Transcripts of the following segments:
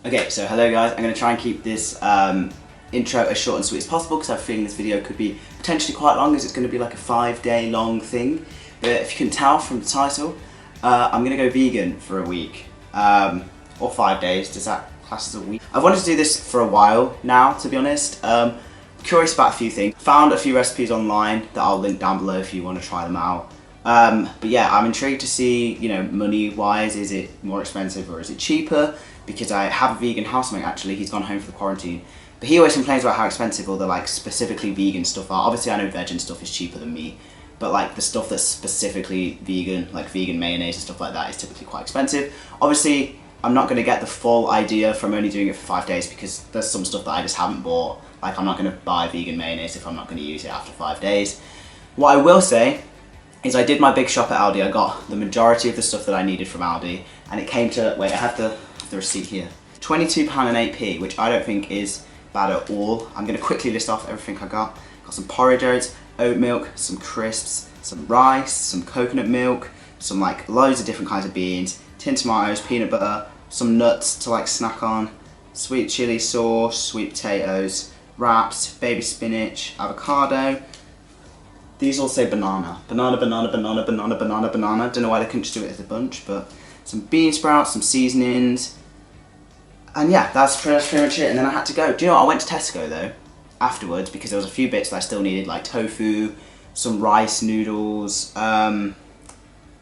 Okay, so hello guys, I'm going to try and keep this intro as short and sweet as possible because I have a feeling this video could be potentially quite long as it's going to be like a 5-day long thing. But if you can tell from the title, I'm going to go vegan for a week. Or 5 days, does that class as a week? I've wanted to do this for a while now, to be honest. Curious about a few things. Found a few recipes online that I'll link down below if you want to try them out. But yeah, I'm intrigued to see, you know, money-wise, is it more expensive or is it cheaper? Because I have a vegan housemate actually, he's gone home for the quarantine. But he always complains about how expensive all the like specifically vegan stuff are. Obviously I know veg and stuff is cheaper than meat, but like the stuff that's specifically vegan, like vegan mayonnaise and stuff like that is typically quite expensive. Obviously, I'm not going to get the full idea from only doing it for 5 days because there's some stuff that I just haven't bought. Like I'm not going to buy vegan mayonnaise if I'm not going to use it after 5 days. What I will say is I did my big shop at Aldi. I got the majority of the stuff that I needed from Aldi and it came to, wait, I have the receipt here. £22 and 8p, which I don't think is bad at all. I'm going to quickly list off everything I got. Got some porridge oats, oat milk, some crisps, some rice, some coconut milk, some like loads of different kinds of beans, tin tomatoes, peanut butter, some nuts to like snack on, sweet chili sauce, sweet potatoes, wraps, baby spinach, avocado. These all say banana. Banana, banana, banana, banana, banana, banana. Don't know why they couldn't just do it as a bunch, but some bean sprouts, some seasonings. And yeah, that's pretty much it. And then I had to go. Do you know what? I went to Tesco though, afterwards, because there was a few bits that I still needed, like tofu, some rice noodles. What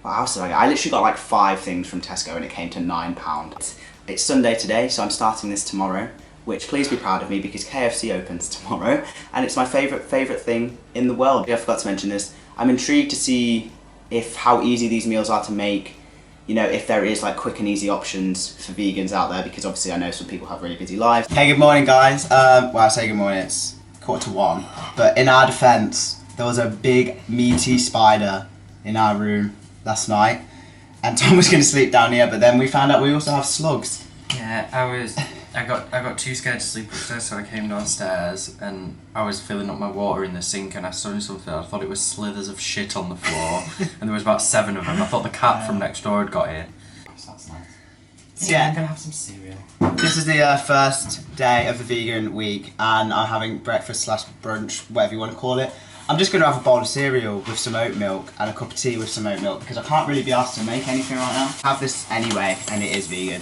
else did I get? I literally got like 5 things from Tesco and it came to £9. It's Sunday today, so I'm starting this tomorrow, which please be proud of me because KFC opens tomorrow and it's my favourite thing in the world. I forgot to mention this. I'm intrigued to see how easy these meals are to make. You know, if there is like quick and easy options for vegans out there, because obviously I know some people have really busy lives. Hey, good morning guys. Well, I say good morning, it's 1:45, but in our defence, there was a big meaty spider in our room last night and Tom was going to sleep down here, but then we found out we also have slugs. Yeah, I got too scared to sleep upstairs, so I came downstairs and I was filling up my water in the sink and I saw something. I thought it was slithers of shit on the floor and there was about 7 of them. I thought the cat from next door had got here. That's nice. Yeah, I'm gonna have some cereal. This is the first day of the vegan week and I'm having breakfast / brunch, whatever you want to call it. I'm just going to have a bowl of cereal with some oat milk and a cup of tea with some oat milk because I can't really be asked to make anything right now. I have this anyway and it is vegan.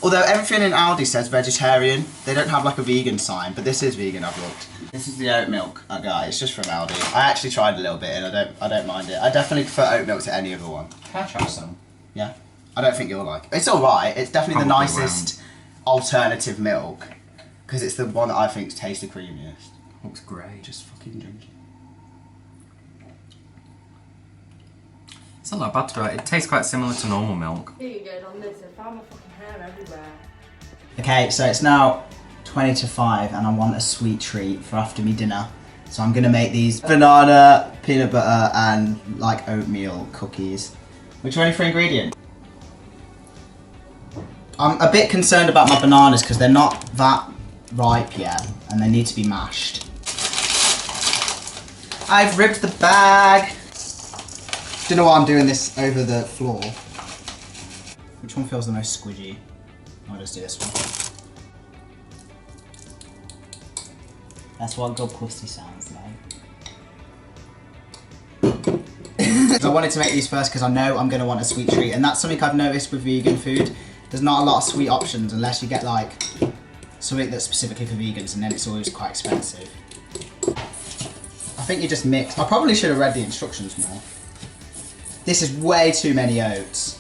Although everything in Aldi says vegetarian, they don't have like a vegan sign, but this is vegan, I've looked. This is the oat milk I got, it's just from Aldi. I actually tried a little bit and I don't mind it. I definitely prefer oat milk to any other one. Can I try some? Yeah? I don't think you'll like it. It's alright, it's definitely the nicest alternative milk, because it's the one that I think tastes the creamiest. Looks great. Just fucking drink it. It's not that bad to it. It tastes quite similar to normal milk. Here you go, on this. I found my fucking hair everywhere. Okay, so it's now 20 to 5 and I want a sweet treat for after me dinner. So I'm gonna make these banana, peanut butter and like oatmeal cookies. Which are only 3 ingredients. I'm a bit concerned about my bananas because they're not that ripe yet and they need to be mashed. I've ripped the bag. Don't know why I'm doing this over the floor. Which one feels the most squidgy? I'll just do this one. That's what good pussy sounds like. I wanted to make these first because I know I'm going to want a sweet treat, and that's something I've noticed with vegan food. There's not a lot of sweet options unless you get like something that's specifically for vegans, and then it's always quite expensive. I think you just mix. I probably should have read the instructions more. This is way too many oats.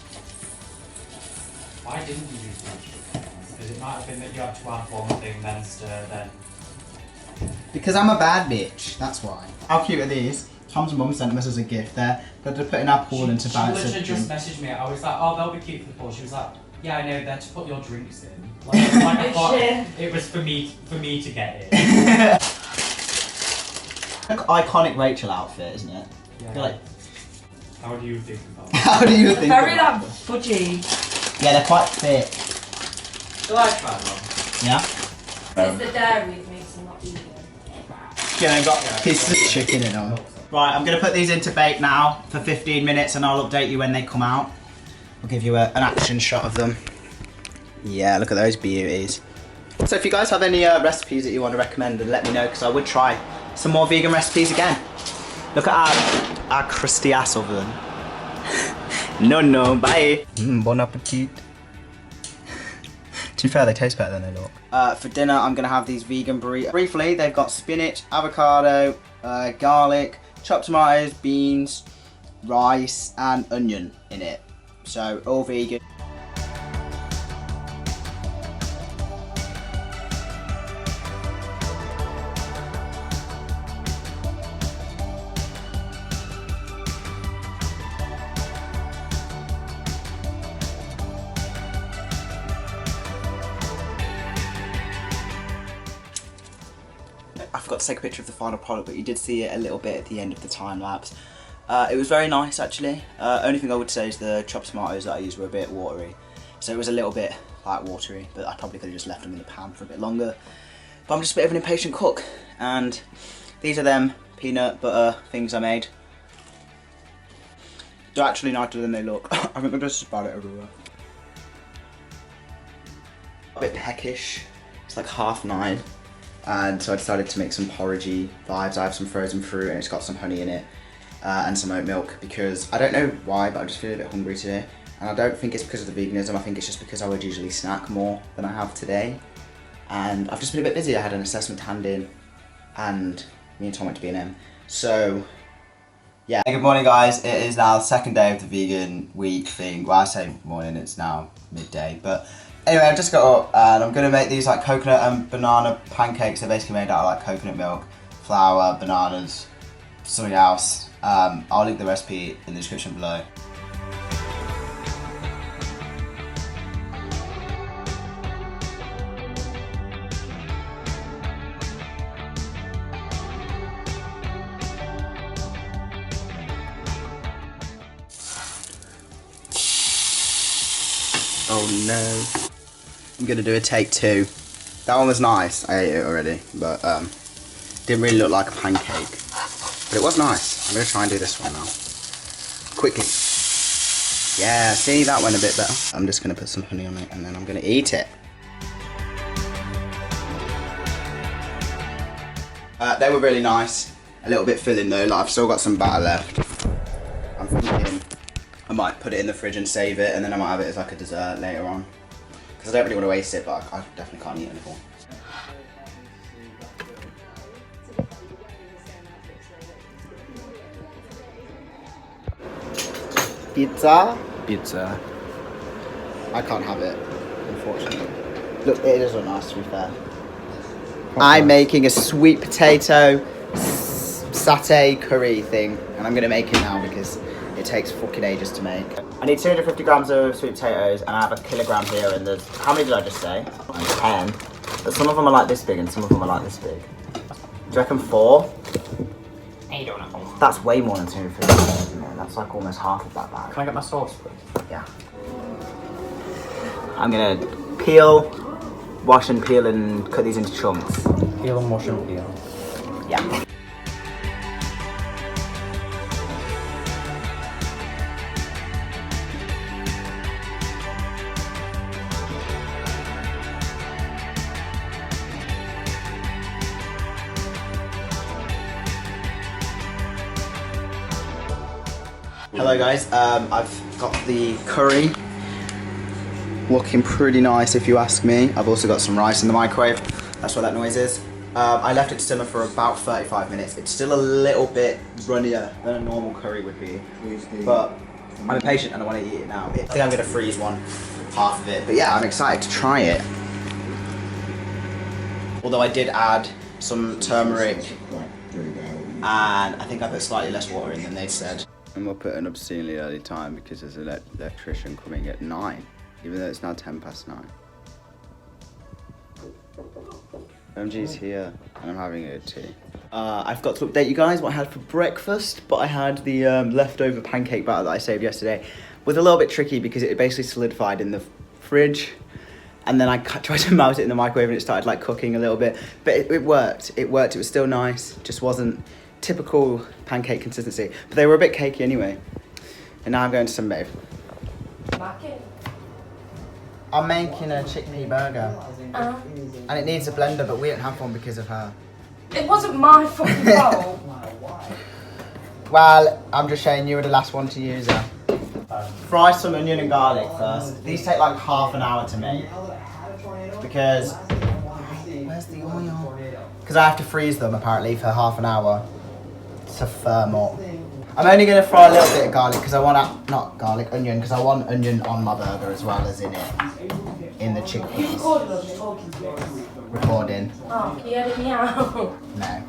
Why didn't you use vegetables? Because it might have been that you had to add one thing, then stir, then... Because I'm a bad bitch, that's why. How cute are these? Tom's mum sent them as a gift. They're to put in our pool and to balance it. She literally just messaged me. I was like, oh, they'll be cute for the pool. She was like, yeah, I know, they're to put your drinks in. Like I thought it was for me to get it. Iconic Rachel outfit, isn't it? Yeah. Like, how do you think about it? how do you think Very about like fudgy. Yeah, they're quite thick. Do I try one? Yeah? It's the dairy that makes them not vegan. Yeah, they've got pieces of chicken in them. Right, I'm going to put these into bake now for 15 minutes and I'll update you when they come out. I'll give you an action shot of them. Yeah, look at those beauties. So if you guys have any recipes that you want to recommend, then let me know, because I would try some more vegan recipes again. Look at our crusty ass oven. No, bye. Bon appetit. To be fair, they taste better than they look. For dinner, I'm gonna have these vegan burritos. Briefly, they've got spinach, avocado, garlic, chopped tomatoes, beans, rice, and onion in it. So all vegan. I forgot to take a picture of the final product, but you did see it a little bit at the end of the time lapse. It was very nice actually. Only thing I would say is the chopped tomatoes that I used were a bit watery. So it was a little bit like watery, but I probably could have just left them in the pan for a bit longer. But I'm just a bit of an impatient cook, and these are them peanut butter things I made. They're actually nicer than they look. I think I just spat it everywhere. A bit peckish. It's like 9:30. And so I decided to make some porridgey vibes. I have some frozen fruit and it's got some honey in it and some oat milk, because I don't know why, but I just feel a bit hungry today. And I don't think it's because of the veganism, I think it's just because I would usually snack more than I have today. And I've just been a bit busy. I had an assessment to hand in and me and Tom went to B&M. So yeah. Hey, good morning guys. It is now the second day of the vegan week thing. Well, I say morning, it's now midday, but anyway, I've just got up and I'm gonna make these like coconut and banana pancakes. They're basically made out of like coconut milk, flour, bananas, something else. I'll link the recipe in the description below. Oh no. I'm gonna do a take 2. That one was nice. I ate it already, but didn't really look like a pancake. But it was nice. I'm gonna try and do this one now. Quickly. Yeah, see, that went a bit better. I'm just gonna put some honey on it and then I'm gonna eat it. They were really nice. A little bit filling though, like I've still got some batter left. I'm thinking I might put it in the fridge and save it, and then I might have it as like a dessert later on. Because I don't really want to waste it, but I definitely can't eat it anymore. Pizza? Pizza. I can't have it, unfortunately. Look, it does look nice to be fair. I'm making a sweet potato satay curry thing, and I'm going to make it now because it takes fucking ages to make. I need 250 grams of sweet potatoes, and I have 1 kilogram here, and there's, how many did I just say? 10. But some of them are like this big, and some of them are like this big. Do you reckon 4? I don't know. That's way more than 250 grams, isn't it? That's like almost half of that bag. Can I get my sauce, please? Yeah. I'm gonna peel, wash and peel and cut these into chunks. Peel and wash and peel. Yeah. Hello guys, I've got the curry looking pretty nice if you ask me. I've also got some rice in the microwave, that's what that noise is. I left it to simmer for about 35 minutes. It's still a little bit runnier than a normal curry would be, but I'm impatient and I want to eat it now. I think I'm going to freeze half of it, but yeah, I'm excited to try it. Although I did add some turmeric and I think I put slightly less water in than they said. And we'll put an obscenely early time because there's an electrician coming at 9, even though it's now 9:10. OMG's here and I'm having a tea. I've got to update you guys what I had for breakfast, but I had the leftover pancake batter that I saved yesterday. Was a little bit tricky because it basically solidified in the fridge, and then I tried to melt it in the microwave and it started like cooking a little bit, but it worked. It worked, it was still nice, just wasn't typical pancake consistency, but they were a bit cakey anyway. And now I'm going to sunbathe. I'm making a chickpea burger. And it needs a blender, but we don't have one because of her. It wasn't my fucking fault. Well, I'm just showing you were the last one to use it. Fry some onion and garlic first. These take like half an hour to make. Because... Where's the oil? Because I have to freeze them apparently for half an hour to firm up. I'm only going to fry a little bit of garlic because I want onion, because I want onion on my burger as well as in it. In the chickpeas. Recording. Oh, can you edit me out? No.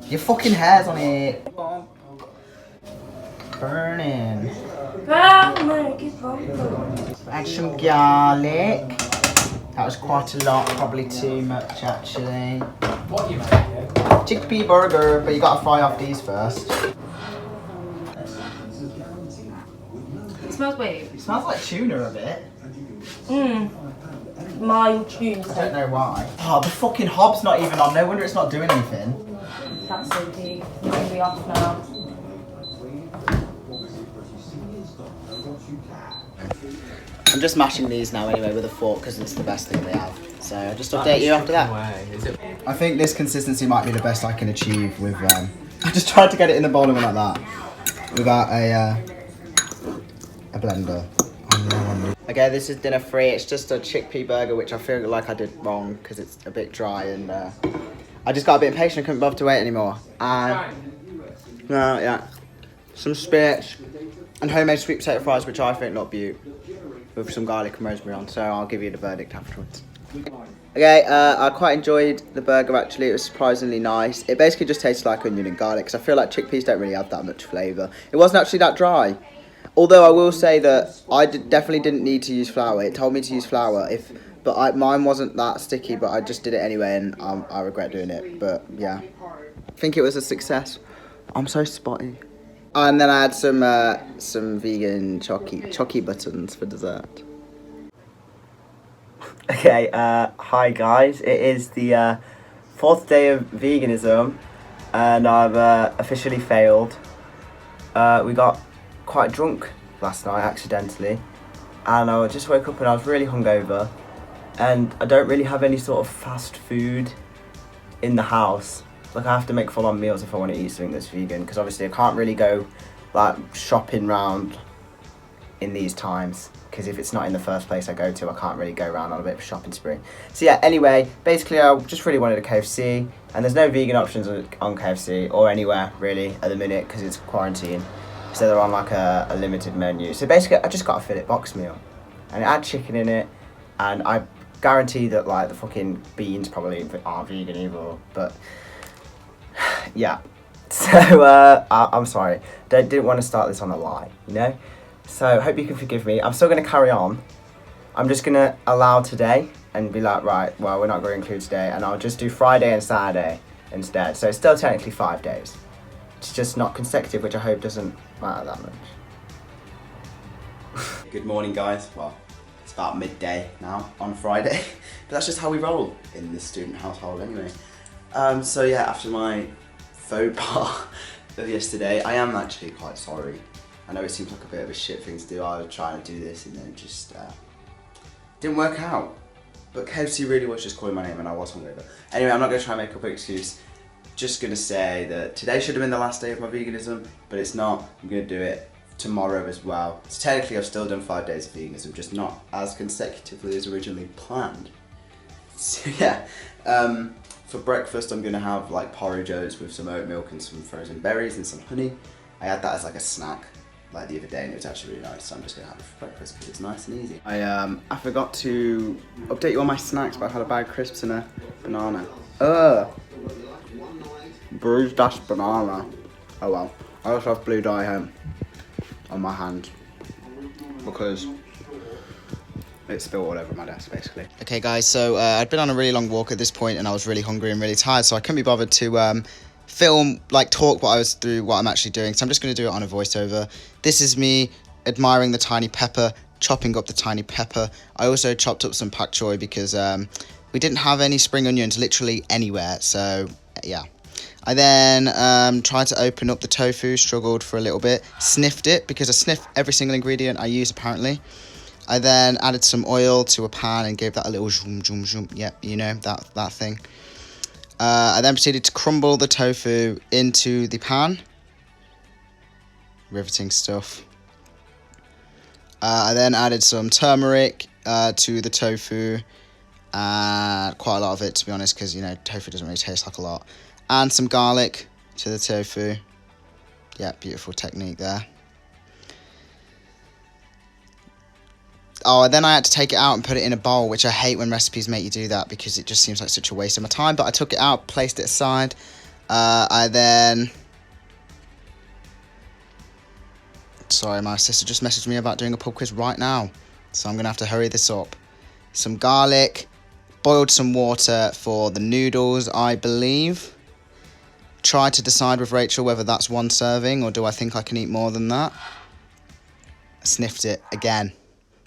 Your fucking hair's on it. Burning. Add some garlic. That was quite a lot, probably too much actually. What you making? Chickpea burger, but you gotta fry off these first. It smells weird. It smells like tuna a bit. Mild tuna. I don't know why. Oh, the fucking hob's not even on. No wonder it's not doing anything. That's so deep. I'm gonna be off now. I'm just mashing these now anyway with a fork because it's the best thing they have. So I'll just update you after that. I think this consistency might be the best I can achieve with... I just tried to get it in the bottom like that without a blender. Okay, this is dinner free. It's just a chickpea burger, which I feel like I did wrong because it's a bit dry and I just got a bit impatient. I couldn't bother to wait anymore. Yeah, some spinach and homemade sweet potato fries, which I think look beautiful, with some garlic and rosemary on. So I'll give you the verdict afterwards. Okay, I quite enjoyed the burger actually. It was surprisingly nice. It basically just tasted like onion and garlic because I feel like chickpeas don't really have that much flavour. It wasn't actually that dry. Although I will say that I definitely didn't need to use flour. It told me to use flour, but mine wasn't that sticky, but I just did it anyway and I regret doing it. But yeah, I think it was a success. I'm so spotty. And then I had some vegan chocky buttons for dessert. Okay, hi guys. It is the 4th day of veganism and I've officially failed. We got quite drunk last night accidentally and I just woke up and I was really hungover and I don't really have any sort of fast food in the house. Like I have to make full-on meals if I want to eat something that's vegan because obviously I can't really go like shopping round in these times because if it's not in the first place I go to, I can't really go around on a bit of a shopping spree. So yeah, anyway, basically I just really wanted a KFC and there's no vegan options on KFC or anywhere really at the minute because it's quarantine. So they're on like a limited menu. So basically I just got a fillet box meal and it had chicken in it and I guarantee that like the fucking beans probably aren't vegan either, but yeah. So I'm sorry, didn't want to start this on a lie, you know? So hope you can forgive me. I'm still going to carry on. I'm just going to allow today and be like, right, well, we're not going to include today and I'll just do Friday and Saturday instead. So it's still technically 5 days. It's just not consecutive, which I hope doesn't matter that much. Good morning, guys. Well, it's about midday now on Friday, but that's just how we roll in this student household anyway. So yeah, after my faux pas of yesterday, I am actually quite sorry. I know it seems like a bit of a shit thing to do. I was trying to do this and then it just didn't work out. But KFC really was just calling my name and I was hungover. Anyway, I'm not going to try and make up an excuse. Just going to say that today should have been the last day of my veganism, but it's not. I'm going to do it tomorrow as well. So technically I've still done 5 days of veganism, just not as consecutively as originally planned. So yeah, for breakfast I'm going to have like porridge oats with some oat milk and some frozen berries and some honey. I had that as like a snack like the other day and it was actually really nice, so I'm just going to have it for breakfast because it's nice and easy. I forgot to update you on my snacks, but I had a bag of crisps and a banana. Bruised ass banana. Oh well. I also have blue dye on my hand because it spilled all over my desk basically. Okay guys, so I'd been on a really long walk at this point and I was really hungry and really tired, so I couldn't be bothered to film, like talk what I'm actually doing, so I'm just going to do it on a voiceover. This is me admiring the tiny pepper, chopping up the tiny pepper. I also chopped up some pak choy because we didn't have any spring onions literally anywhere, so yeah. I then tried to open up the tofu, struggled for a little bit, sniffed it because I sniff every single ingredient I use apparently. I then added some oil to a pan and gave that a little zoom, zoom, zoom. Yep, you know, that thing. I then proceeded to crumble the tofu into the pan. Riveting stuff. I then added some turmeric to the tofu. Quite a lot of it, to be honest, because, you know, tofu doesn't really taste like a lot. And some garlic to the tofu. Yeah, beautiful technique there. Oh, then I had to take it out and put it in a bowl, which I hate when recipes make you do that because it just seems like such a waste of my time. But I took it out, placed it aside. I then... Sorry, my sister just messaged me about doing a pub quiz right now. So I'm going to have to hurry this up. Some garlic. Boiled some water for the noodles, I believe. Tried to decide with Rachel whether that's one serving or do I think I can eat more than that. Sniffed it again.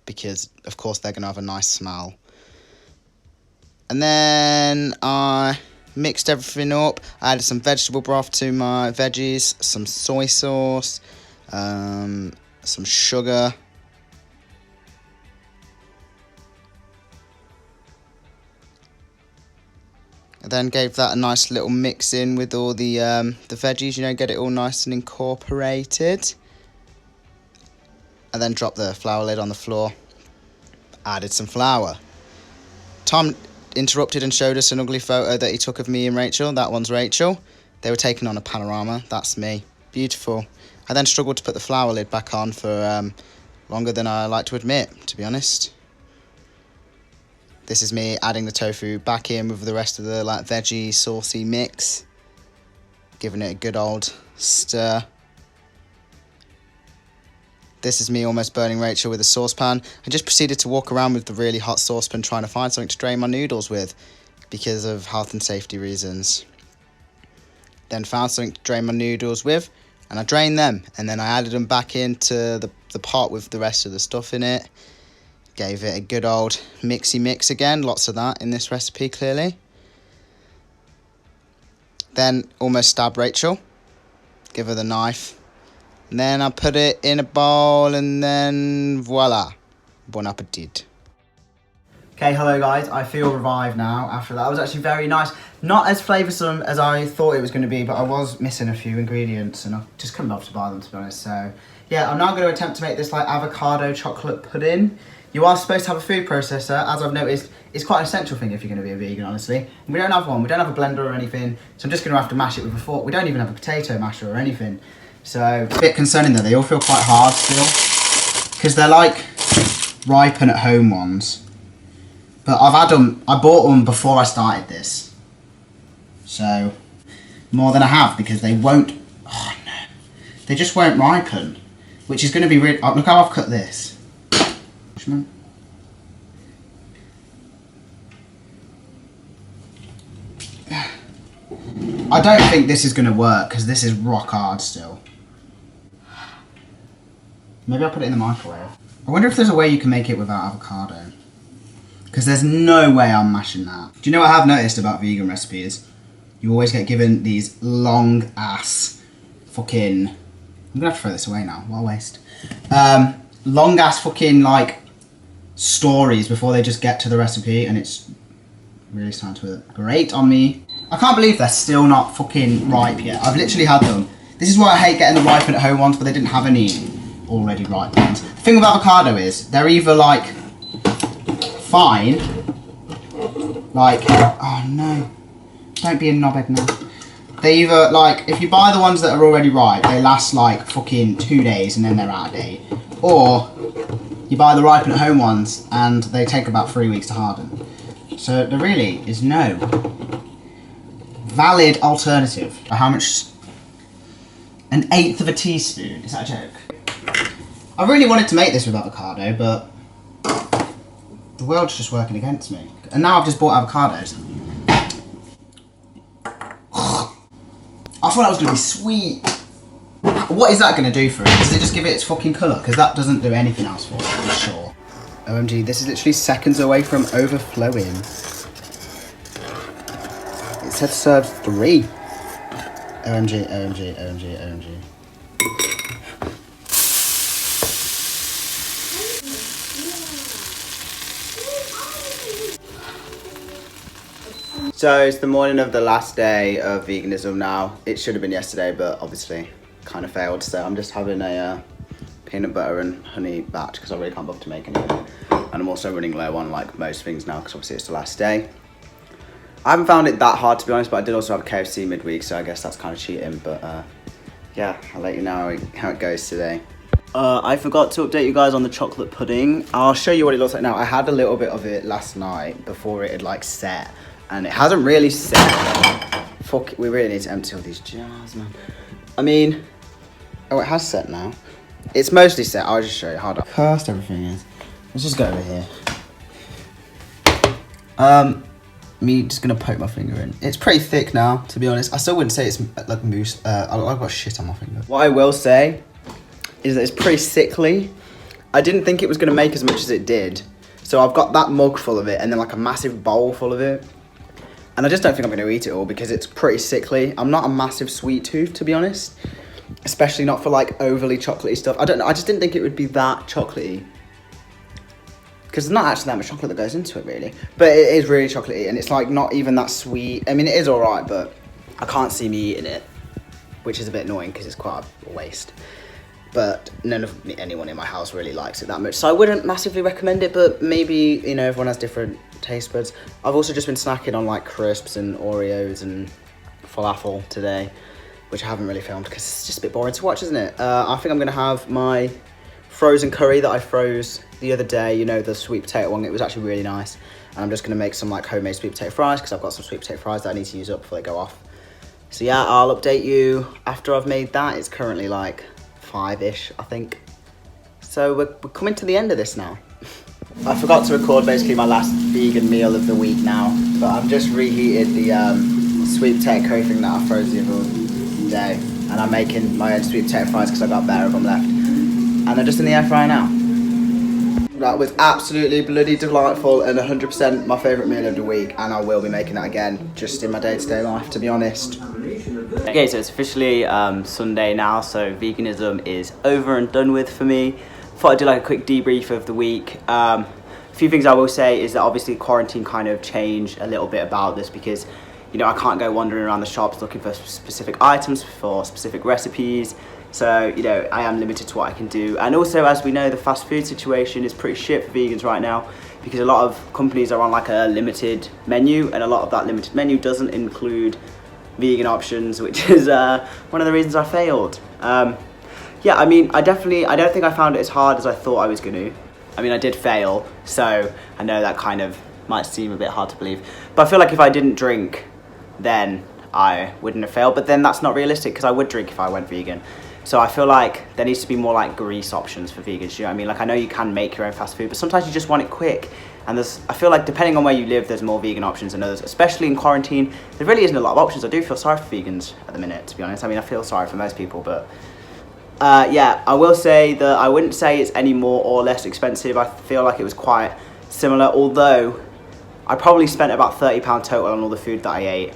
Because, of course, they're going to have a nice smell. And then I mixed everything up. I added some vegetable broth to my veggies, some soy sauce, some sugar. I then gave that a nice little mix in with all the veggies, you know, get it all nice and incorporated. I then dropped the flour lid on the floor, added some flour. Tom interrupted and showed us an ugly photo that he took of me and Rachel. That one's Rachel. They were taken on a panorama. That's me. Beautiful. I then struggled to put the flour lid back on for longer than I like to admit, to be honest. This is me adding the tofu back in with the rest of the veggie saucy mix. Giving it a good old stir. This is me almost burning Rachel with a saucepan. I just proceeded to walk around with the really hot saucepan trying to find something to drain my noodles with because of health and safety reasons. Then found something to drain my noodles with and I drained them. And then I added them back into the pot with the rest of the stuff in it. Gave it a good old mixy mix again. Lots of that in this recipe, clearly. Then almost stabbed Rachel. Give her the knife. And then I put it in a bowl and then voila. Bon appetit. Okay, hello guys. I feel revived now after that. It was actually very nice. Not as flavoursome as I thought it was going to be, but I was missing a few ingredients and I just couldn't bother to buy them, to be honest. So yeah, I'm now going to attempt to make this avocado chocolate pudding. You are supposed to have a food processor, as I've noticed. It's quite an essential thing if you're going to be a vegan, honestly. And we don't have one. We don't have a blender or anything, so I'm just going to have to mash it with a fork. We don't even have a potato masher or anything. So it's a bit concerning though, they all feel quite hard still. Because they're like ripen at home ones. But I bought them before I started this. So, more than I have because they won't, oh no. They just won't ripen. Which is going to be really, look how I've cut this. I don't think this is going to work because this is rock hard still. Maybe I'll put it in the microwave. I wonder if there's a way you can make it without avocado. Because there's no way I'm mashing that. Do you know what I have noticed about vegan recipes? You always get given these long ass fucking... I'm going to have to throw this away now. What a waste. Long ass fucking stories before they just get to the recipe, and it's really starting to grate on me. I can't believe they're still not fucking ripe yet. I've literally had them. This is why I hate getting the ripen at home ones, but they didn't have any already ripe ones. The thing with avocado is they're either fine, oh no, don't be a knobhead now. They either if you buy the ones that are already ripe, they last fucking 2 days and then they're out of date, or you buy the ripen at home ones and they take about 3 weeks to harden. So there really is no valid alternative. How much? 1/8 of a teaspoon. Is that a joke? I really wanted to make this with avocado, but the world's just working against me. And now I've just bought avocados. I thought that was going to be sweet. What is that going to do for it? Does it just give it its fucking colour? Because that doesn't do anything else for it, I'm sure. OMG, this is literally seconds away from overflowing. It said serve 3. OMG, OMG, OMG, OMG. So it's the morning of the last day of veganism now. It should have been yesterday, but obviously kind of failed. So I'm just having a peanut butter and honey batch because I really can't bother to make anything. And I'm also running low on like most things now because obviously it's the last day. I haven't found it that hard to be honest, but I did also have KFC midweek, so I guess that's kind of cheating. But yeah, I'll let you know how it goes today. I forgot to update you guys on the chocolate pudding. I'll show you what it looks like now. I had a little bit of it last night before it had like set. And it hasn't really set. Fuck, we really need to empty all these jars, man. I mean, oh, it has set now. It's mostly set. I'll just show you how cursed everything is. Let's just go over here. Me just gonna poke my finger in. It's pretty thick now, to be honest. I still wouldn't say it's like mousse. I've got shit on my finger. What I will say is that it's pretty sickly. I didn't think it was gonna make as much as it did. So I've got that mug full of it and then like a massive bowl full of it. And I just don't think I'm going to eat it all because it's pretty sickly. I'm not a massive sweet tooth, to be honest. Especially not for like overly chocolatey stuff. I don't know, I just didn't think it would be that chocolatey. Because there's not actually that much chocolate that goes into it, really. But it is really chocolatey and it's like not even that sweet. I mean, it is alright, but I can't see me eating it. Which is a bit annoying because it's quite a waste. But none of anyone in my house really likes it that much. So I wouldn't massively recommend it, but maybe, you know, everyone has different taste buds. I've also just been snacking on like crisps and Oreos and falafel today, which I haven't really filmed because it's just a bit boring to watch, isn't it? I think I'm gonna have my frozen curry that I froze the other day, you know, the sweet potato one. It was actually really nice. And I'm just gonna make some like homemade sweet potato fries because I've got some sweet potato fries that I need to use up before they go off. So yeah, I'll update you after I've made that. It's currently like 5-ish, I think. So we're coming to the end of this now. I forgot to record basically my last vegan meal of the week now, but I've just reheated the sweet potato curry thing that I froze the other day, and I'm making my own sweet potato fries because I got better of them left, and they're just in the air fryer now. That was absolutely bloody delightful and 100% my favourite meal of the week, and I will be making that again just in my day-to-day life, to be honest. Okay, so it's officially Sunday now, so veganism is over and done with for me. Thought I'd do like a quick debrief of the week. A few things I will say is that obviously quarantine kind of changed a little bit about this because, you know, I can't go wandering around the shops looking for specific items for specific recipes. So, you know, I am limited to what I can do. And also, as we know, the fast food situation is pretty shit for vegans right now because a lot of companies are on like a limited menu, and a lot of that limited menu doesn't include vegan options, which is one of the reasons I failed. Yeah, I mean, I don't think I found it as hard as I thought I was going to. I mean, I did fail, so I know that kind of might seem a bit hard to believe. But I feel like if I didn't drink, then I wouldn't have failed. But then that's not realistic because I would drink if I went vegan. So I feel like there needs to be more like grease options for vegans, you know what I mean? Like I know you can make your own fast food, but sometimes you just want it quick. And I feel like depending on where you live, there's more vegan options than others, especially in quarantine. There really isn't a lot of options. I do feel sorry for vegans at the minute, to be honest. I mean, I feel sorry for most people, but yeah, I will say that I wouldn't say it's any more or less expensive. I feel like it was quite similar, although I probably spent about £30 total on all the food that I ate.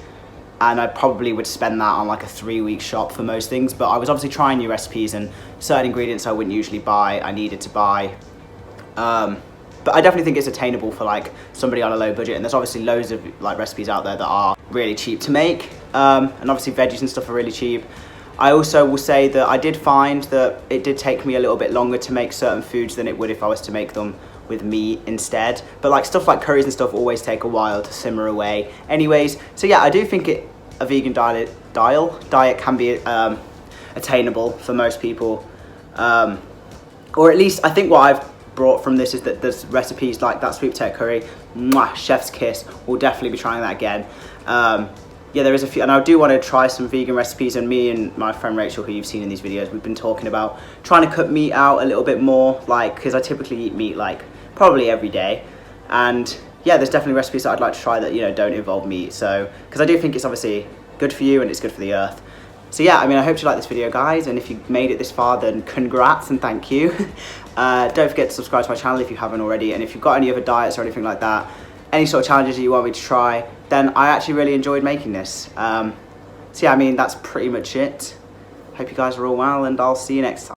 And I probably would spend that on like a 3-week shop for most things, but I was obviously trying new recipes and certain ingredients I wouldn't usually buy, I needed to buy. But I definitely think it's attainable for like somebody on a low budget, and there's obviously loads of like recipes out there that are really cheap to make, and obviously veggies and stuff are really cheap. I also will say that I did find that it did take me a little bit longer to make certain foods than it would if I was to make them with meat instead. But like stuff like curries and stuff always take a while to simmer away anyways. So yeah, I do think a vegan diet can be attainable for most people. Or at least I think what I've brought from this is that there's recipes like that sweet potato curry, mwah, chef's kiss. We'll definitely be trying that again. Yeah, there is a few, and I do want to try some vegan recipes, and me and my friend Rachel, who you've seen in these videos, we've been talking about trying to cut meat out a little bit more, like, because I typically eat meat like probably every day, and yeah, there's definitely recipes that I'd like to try that, you know, don't involve meat, so, because I do think it's obviously good for you and it's good for the earth. So yeah, I mean, I hope you like this video, guys, and if you made it this far, then congrats and thank you. Don't forget to subscribe to my channel if you haven't already, and if you've got any other diets or anything like that, any sort of challenges that you want me to try, then I actually really enjoyed making this. So yeah, I mean, that's pretty much it. Hope you guys are all well, and I'll see you next time.